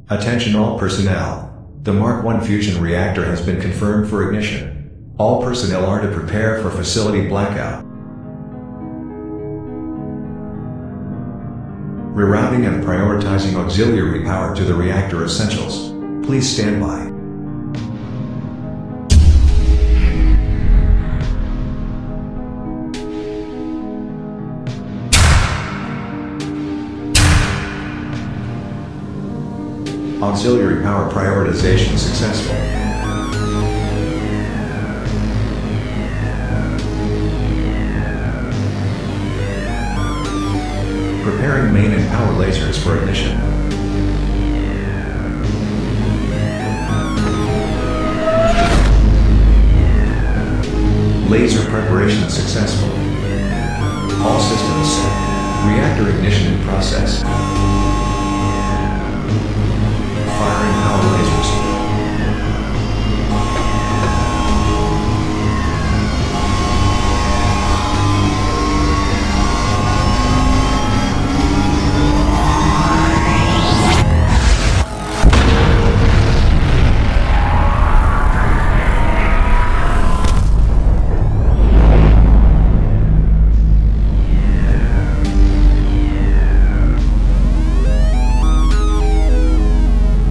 Attention all personnel. The Mark I fusion reactor has been confirmed for ignition. All personnel are to prepare for facility blackout. Rerouting and prioritizing auxiliary power to the reactor essentials. Please stand by. Auxiliary power prioritization successful. Preparing main and power lasers for ignition. Laser preparation successful. All systems set. Reactor ignition in process. Firing power lasers.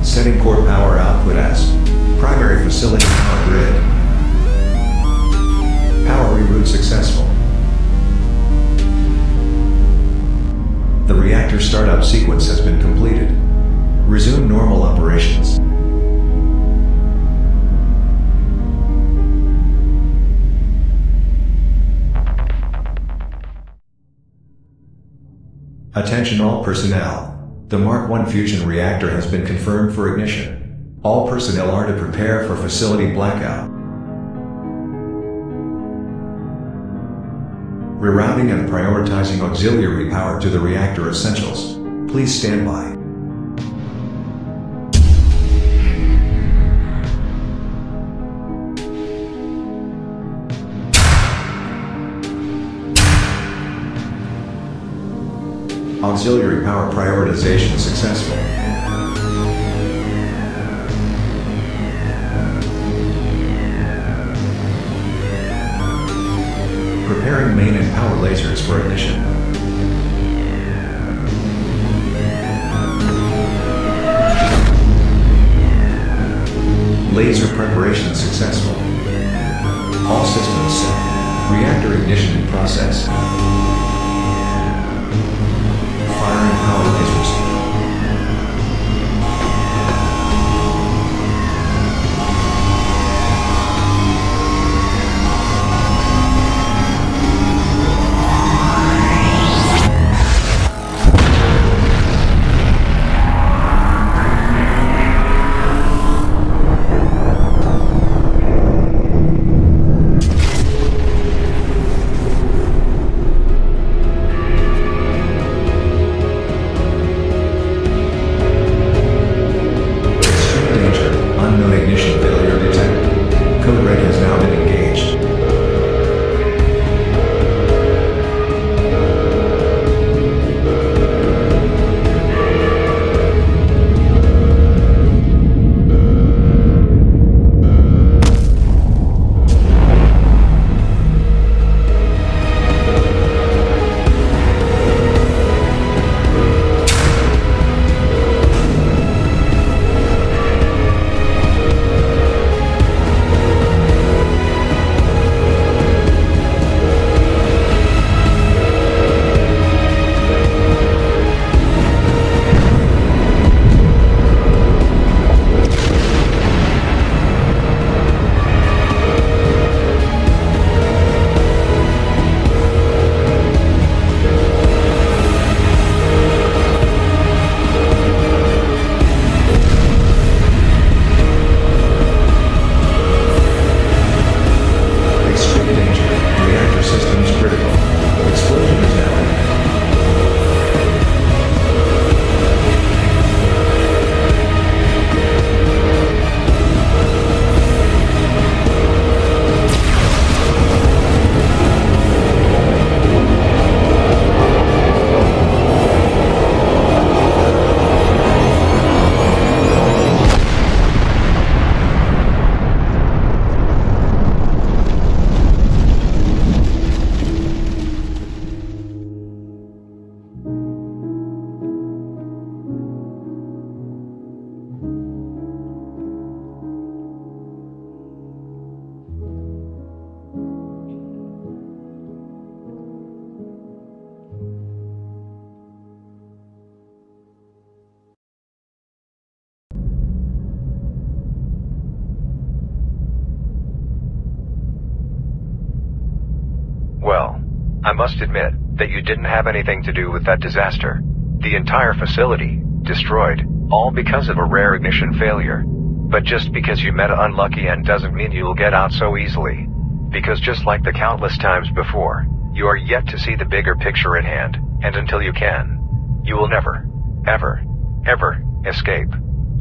Setting core power output as primary facility power grid. Power reroute successful. The reactor startup sequence has been completed. Resume normal operations. Attention all personnel. The Mark I fusion reactor has been confirmed for ignition. All personnel are to prepare for facility blackout. Rerouting and prioritizing auxiliary power to the reactor essentials. Please stand by. Auxiliary power prioritization successful. Preparing main and power lasers for ignition. Laser preparation successful. All systems set. Reactor ignition in process. Firing power lasers. I must admit that you didn't have anything to do with that disaster. The entire facility, destroyed, all because of a rare ignition failure. But just because you met unlucky end doesn't mean you'll get out so easily. Because just like the countless times before, you are yet to see the bigger picture at hand, and until you can, you will never, ever, ever escape.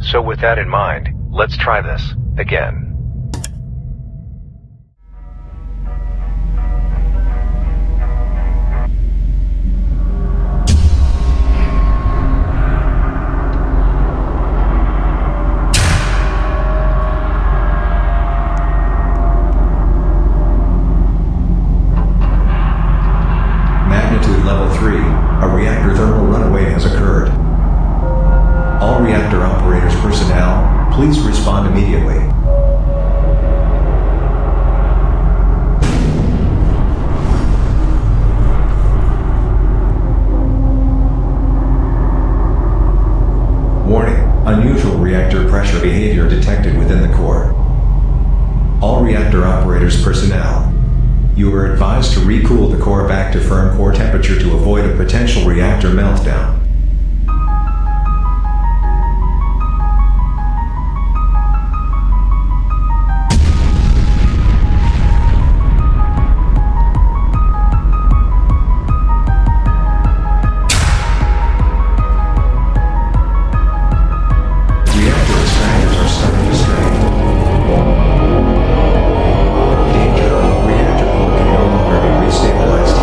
So with that in mind, let's try this again. Magnitude level 3, a reactor thermal runaway has occurred. All reactor operators personnel, please respond immediately. Warning, unusual reactor pressure behavior detected within the core. All reactor operators personnel, you are advised to recool the core back to firm core temperature to avoid a potential reactor meltdown. Reactor extractors are starting to strain. Danger, reactor core can no longer be restabilized.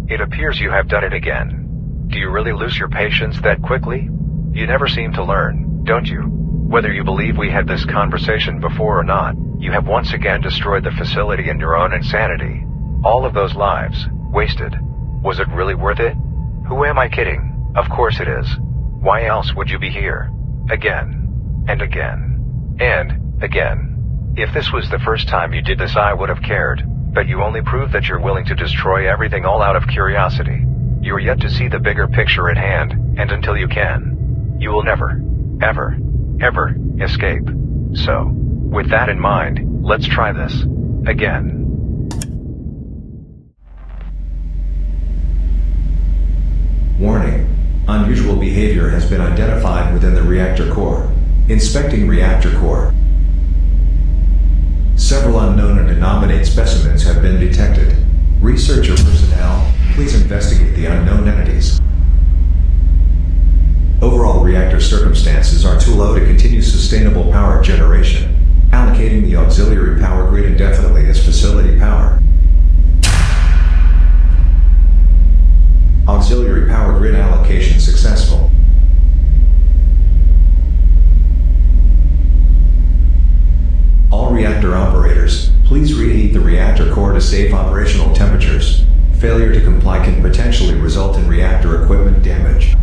It appears you have done it again. Do you really lose your patience that quickly? You never seem to learn, don't you? Whether you believe we had this conversation before or not, you have once again destroyed the facility in your own insanity. All of those lives, wasted. Was it really worth it? Who am I kidding? Of course it is. Why else would you be here? Again. And again. And again. If this was the first time you did this, I would have cared. But you only prove that you're willing to destroy everything all out of curiosity. You are yet to see the bigger picture at hand, and until you can, you will never, ever, ever escape. So, with that in mind, let's try this. Again. Warning. Unusual behavior has been identified within the reactor core. Inspecting reactor core. Several unknown and anomalous specimens have been detected. Researcher personnel, please investigate the unknown entities. Overall reactor circumstances are too low to continue sustainable power generation. Allocating the auxiliary power grid indefinitely as facility power. Auxiliary power grid allocation successful. All reactor operators, please reheat the reactor core to safe operational temperatures. Failure to comply can potentially result in reactor equipment damage.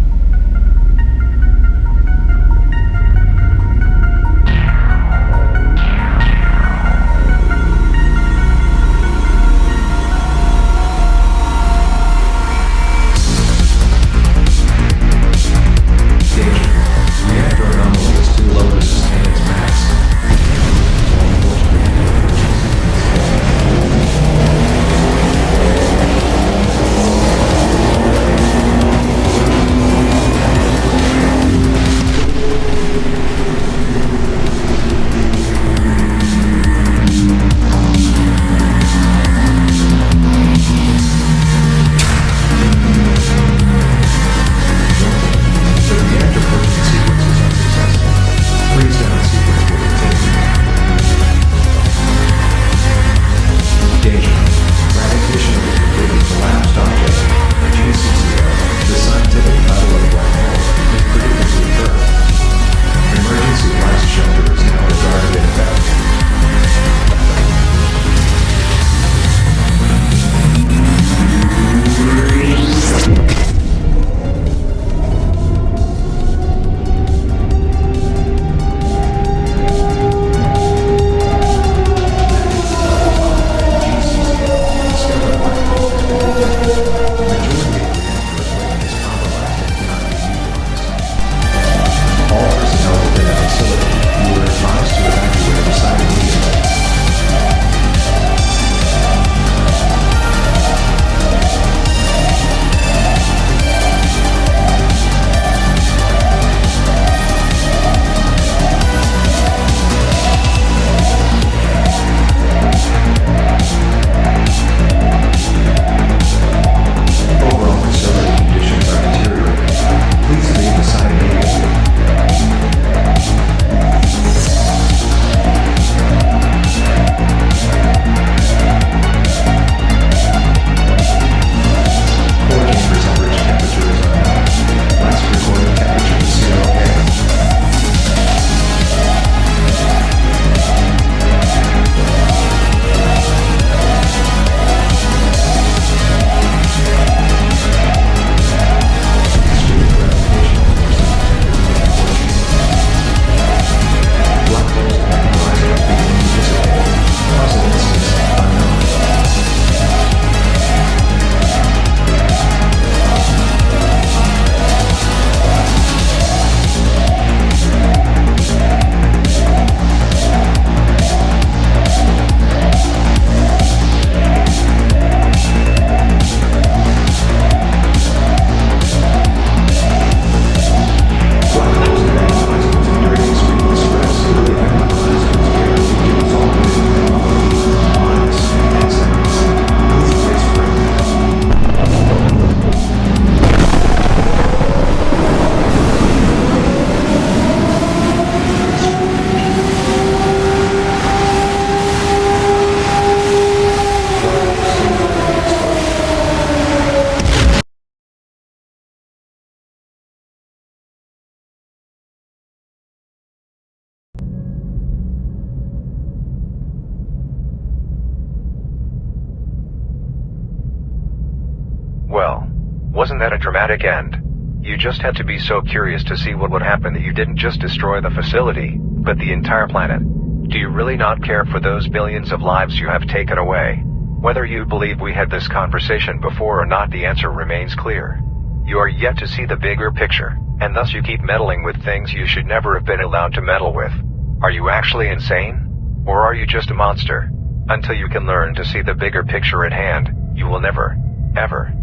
Well, wasn't that a dramatic end? You just had to be so curious to see what would happen that you didn't just destroy the facility, but the entire planet. Do you really not care for those billions of lives you have taken away? Whether you believe we had this conversation before or not, the answer remains clear. You are yet to see the bigger picture, and thus you keep meddling with things you should never have been allowed to meddle with. Are you actually insane? Or are you just a monster? Until you can learn to see the bigger picture at hand, you will never, ever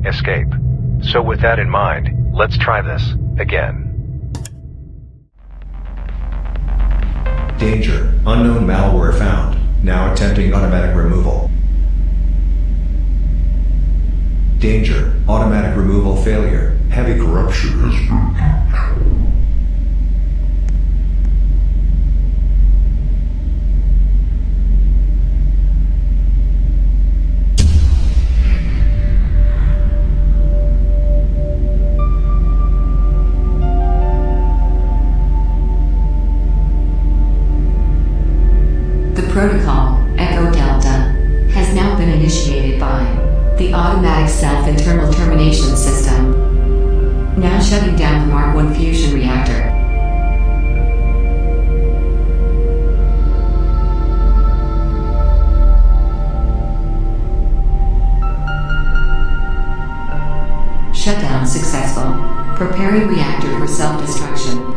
escape. So with that in mind, let's try this again. Danger. Unknown malware found. Now attempting automatic removal. Danger. Automatic removal failure. Heavy corruption has been. Protocol, Echo Delta, has now been initiated by the Automatic Self-Internal Termination System. Now shutting down the Mark I fusion reactor. Shutdown successful. Preparing reactor for self-destruction.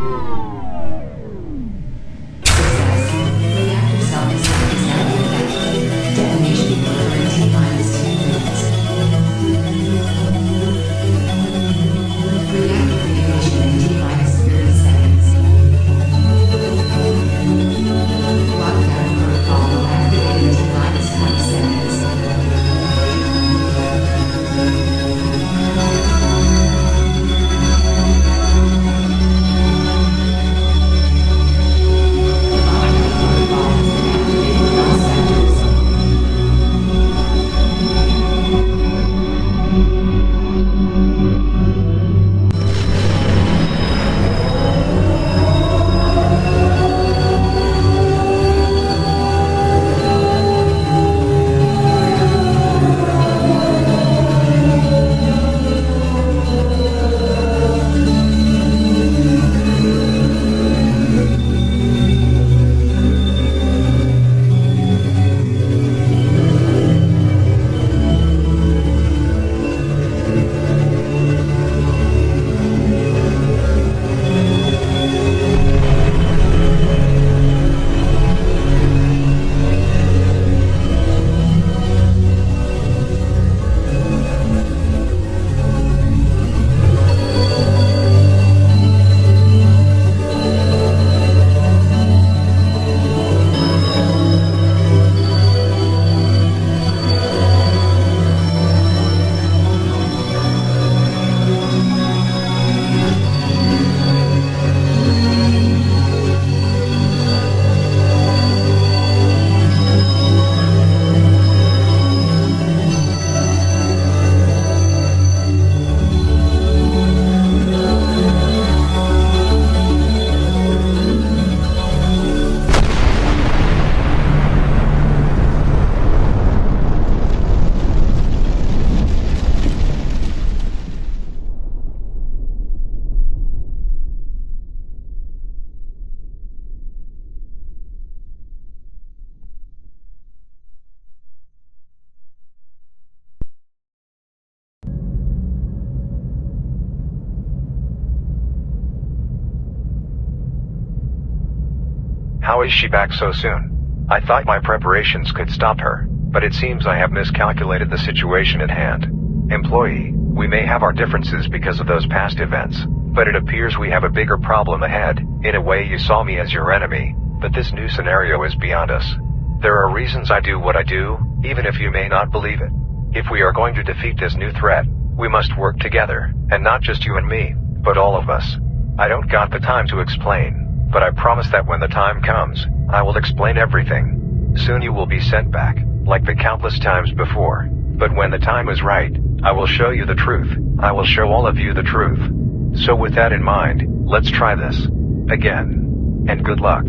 How is she back so soon? I thought my preparations could stop her, but it seems I have miscalculated the situation at hand. Employee, we may have our differences because of those past events, but it appears we have a bigger problem ahead. In a way, you saw me as your enemy, but this new scenario is beyond us. There are reasons I do what I do, even if you may not believe it. If we are going to defeat this new threat, we must work together, and not just you and me, but all of us. I don't got the time to explain, but I promise that when the time comes, I will explain everything. Soon you will be sent back, like the countless times before. But when the time is right, I will show you the truth. I will show all of you the truth. So with that in mind, let's try this again. And good luck.